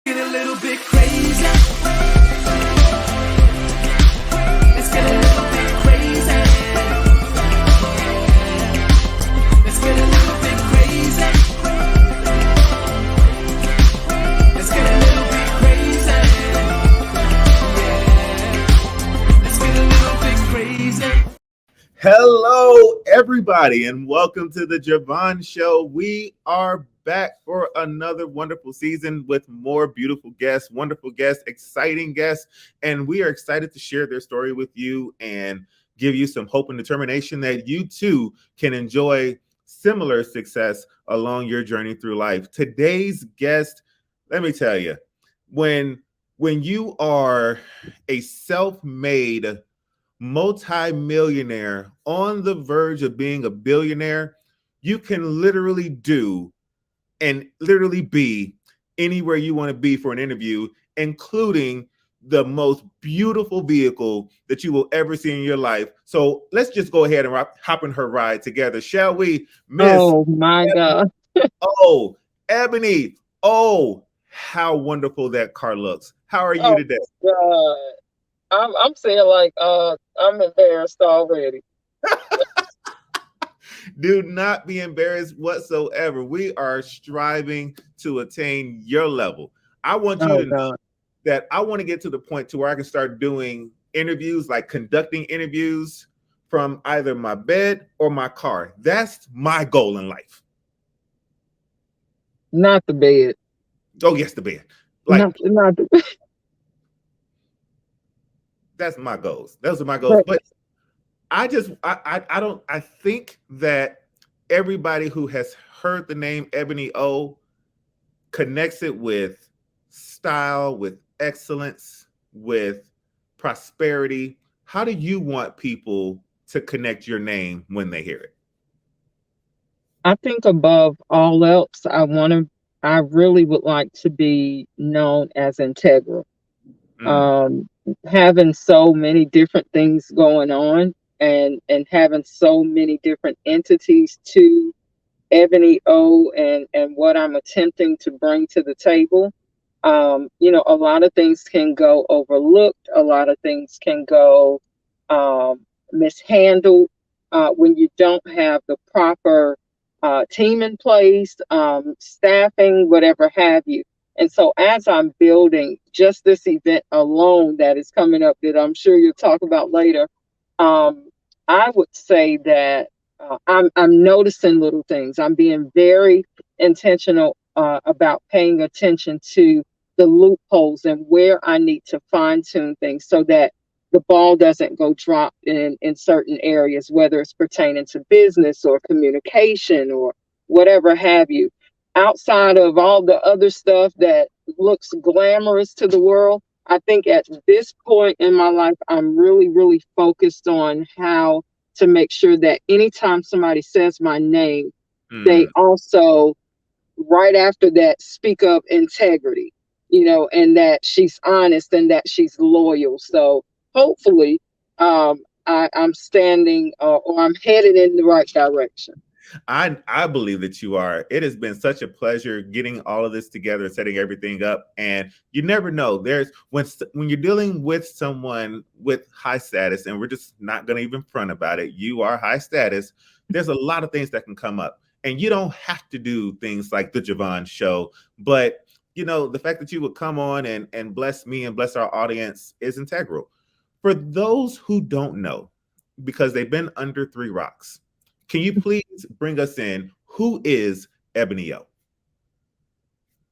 Get a little bit crazy. Let's get a little bit crazy. Let's get a little bit crazy. Let's get a little bit crazy. Yeah. Let's get a little bit crazy. Hello, everybody, and welcome to the Je Vaughn Show. We are back for another wonderful season with more beautiful guests, wonderful guests, exciting guests, and we are excited to share their story with you and give you some hope and determination that you too can enjoy similar success along your journey through life. Today's guest, let me tell you, when you are a self-made multi-millionaire on the verge of being a billionaire, you can literally do and literally be anywhere you want to be for an interview, including the most beautiful vehicle that you will ever see in your life. So let's just go ahead and hop in her ride together, shall we? Miss Oh my God. Oh, Ebony. Oh, how wonderful that car looks. How are you today? God. I'm saying like I'm embarrassed already. Do not be embarrassed whatsoever. We are striving to attain your level. I want you to know that I want to get to the point to where I can start doing interviews, like conducting interviews from either my bed or my car. That's my goal in life. Not the bed. Oh, yes, the bed. Not the bed. That's my goals. Those are my goals. But I think that everybody who has heard the name Ebony Oh connects it with style, with excellence, with prosperity. How do you want people to connect your name when they hear it? I think above all else, I really would like to be known as integral. Having so many different things going on and having so many different entities to Ebony O and what I'm attempting to bring to the table. A lot of things can go overlooked. A lot of things can go mishandled when you don't have the proper team in place, staffing, whatever have you. And so as I'm building just this event alone that is coming up that I'm sure you'll talk about later, I would say that I'm noticing little things. I'm being very intentional about paying attention to the loopholes and where I need to fine tune things so that the ball doesn't go drop in certain areas, whether it's pertaining to business or communication or whatever have you. Outside of all the other stuff that looks glamorous to the world, I think at this point in my life, I'm really, really focused on how to make sure that anytime somebody says my name, they also, right after that, speak of integrity, and that she's honest and that she's loyal. So hopefully I'm standing or I'm headed in the right direction. I believe that you are. It has been such a pleasure getting all of this together and setting everything up. And you never know. There's when you're dealing with someone with high status, and we're just not going to even front about it. You are high status. There's a lot of things that can come up, and you don't have to do things like the Je Vaughn Show. But the fact that you would come on and bless me and bless our audience is integral. For those who don't know, because they've been under three rocks, can you please bring us in? Who is Ebony O?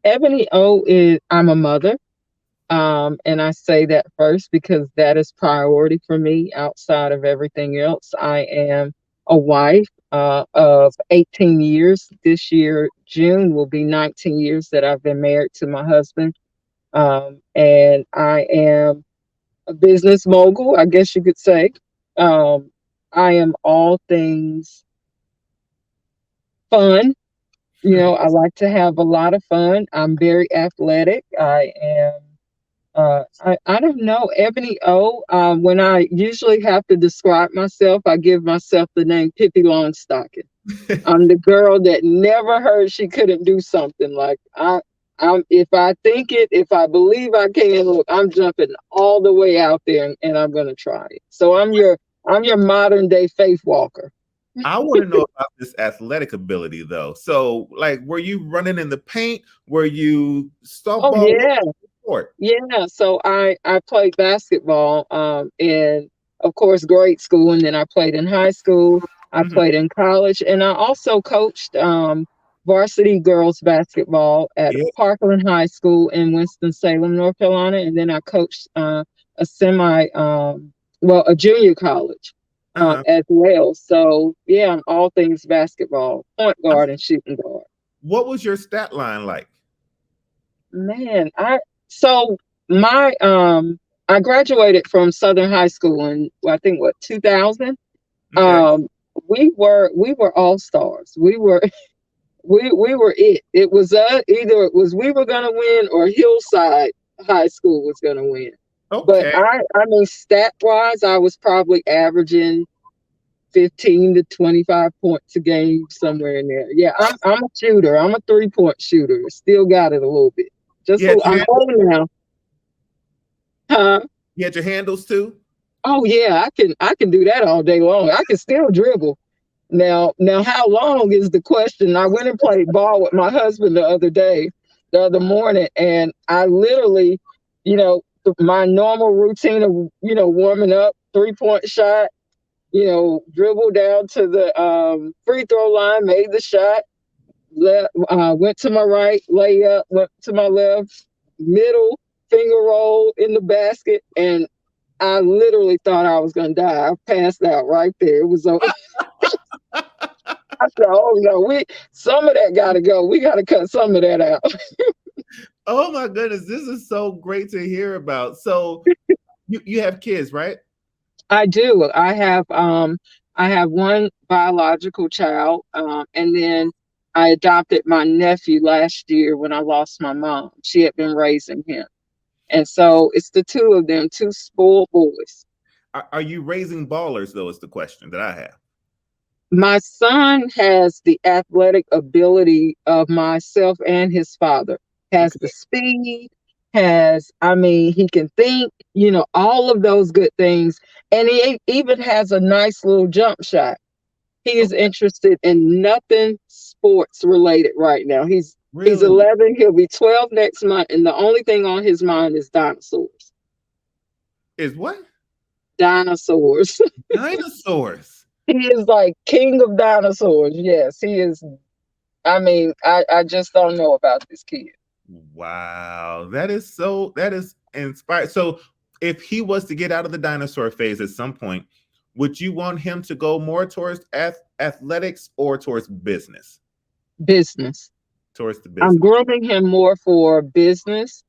Ebony O is, I'm a mother. And I say that first because that is priority for me outside of everything else. I am a wife of 18 years. This year, June, will be 19 years that I've been married to my husband. And I am a business mogul, I guess you could say. I am all things fun. I like to have a lot of fun. I'm very athletic. I am, I don't know, Ebony O. When I usually have to describe myself, I give myself the name Pippi Longstocking. I'm the girl that never heard she couldn't do something. Like if I think it, if I believe I can, look, I'm jumping all the way out there and I'm gonna try it. So I'm your modern day faith walker. I want to know about this athletic ability though. So, like, were you running in the paint? Were you Oh softball? What yeah. was the sport? Yeah, so I played basketball in, of course, grade school, and then I played in high school. I Mhm. played in college, and I also coached varsity girls basketball at Yeah. Parkland High School in Winston-Salem, North Carolina, and then I coached a a junior college Uh-huh. as well. So yeah, I'm all things basketball, point guard and shooting guard. What was your stat line like? Man, so my I graduated from Southern High School in I think what 2000. Okay. Um we were all stars. We were we were it. It was either it was we were gonna win or Hillside High School was gonna win. But Okay. I mean stat wise, I was probably averaging 15 to 25 points a game somewhere in there. Yeah, I'm a shooter. I'm a 3-point shooter. Still got it a little bit. Just You had so your I'm handles, old now. Huh? you had your handles too? Oh yeah, I can do that all day long. I can still dribble. Now how long is the question? I went and played ball with my husband the other morning, and I literally, you know, my normal routine of, warming up, 3-point shot, dribble down to the free throw line, made the shot, went to my right, layup, went to my left, middle, finger roll in the basket, and I literally thought I was gonna die. I passed out right there. It was over. I said, "Oh no, some of that got to go. We got to cut some of that out." Oh my goodness, this is so great to hear about. So you have kids, right? I do. I have one biological child, and then I adopted my nephew last year when I lost my mom. She had been raising him. And so it's the two of them, two spoiled boys. Are you raising ballers though? Is the question that I have. My son has the athletic ability of myself and his father. Has the Okay. speed, I mean, he can think, all of those good things. And he even has a nice little jump shot. He is Okay. interested in nothing sports related right now. He's Really? 11, he'll be 12 next month, and the only thing on his mind is dinosaurs. Is what? Dinosaurs. Dinosaurs. He is like king of dinosaurs. Yes, he is. I mean, I just don't know about this kid. Wow. That is inspired. So if he was to get out of the dinosaur phase at some point, would you want him to go more towards athletics or towards business? Business. Towards the I'm business. grooming him more for business.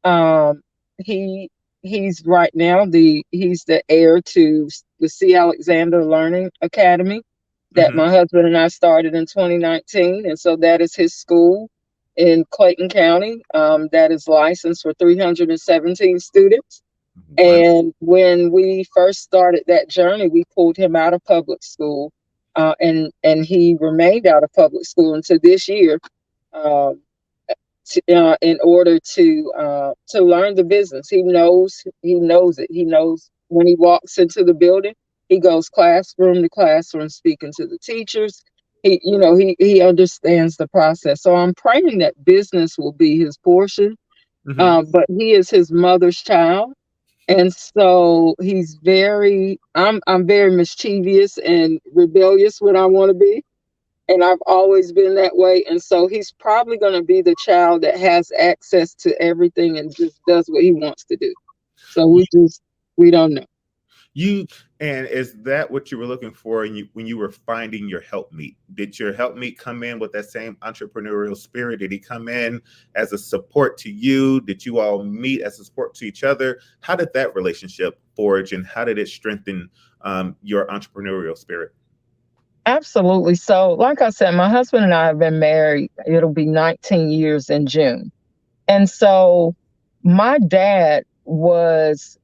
Um, he he's right now he's the heir to the C. Alexander Learning Academy that Mhm. my husband and I started in 2019, and so that is his school in Clayton County. That is licensed for 317 students. One. And when we first started that journey, we pulled him out of public school, and he remained out of public school until this year. Um, in order to learn the business. He knows it. He knows when he walks into the building, he goes classroom to classroom speaking to the teachers. He understands the process. So I'm praying that business will be his portion. Mhm. But he is his mother's child. And so I'm very mischievous and rebellious when I want to be, and I've always been that way. And so he's probably going to be the child that has access to everything and just does what he wants to do. So we don't know. You and is that what you were looking for when you were finding your helpmeet? Did your helpmeet come in with that same entrepreneurial spirit? Did he come in as a support to you? Did you all meet as a support to each other? How did that relationship forge, and how did it strengthen your entrepreneurial spirit? Absolutely. So, like I said, my husband and I have been married. It'll be 19 years in June. And so my dad was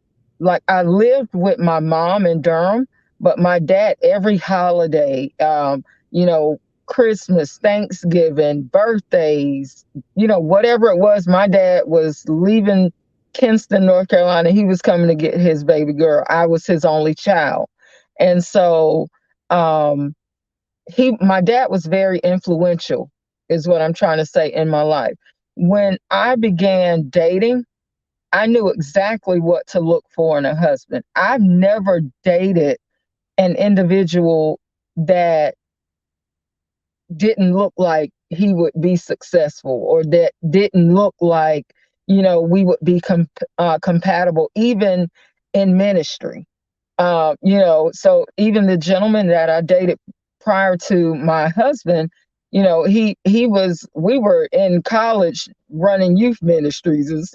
like, I lived with my mom in Durham, but my dad, every holiday, you know, Christmas, Thanksgiving, birthdays, whatever it was. My dad was leaving Kinston, North Carolina. He was coming to get his baby girl. I was his only child. And so my dad was very influential, is what I'm trying to say, in my life. When I began dating, I knew exactly what to look for in a husband. I've never dated an individual that didn't look like he would be successful, or that didn't look like, we would be compatible, even in ministry. So even the gentleman that I dated prior to my husband, we were in college running youth ministries,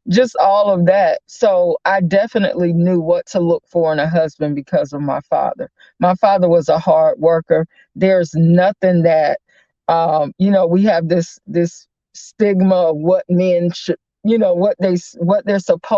just all of that. So I definitely knew what to look for in a husband because of my father. My father was a hard worker. There's nothing that, we have this stigma of what men should, what they're supposed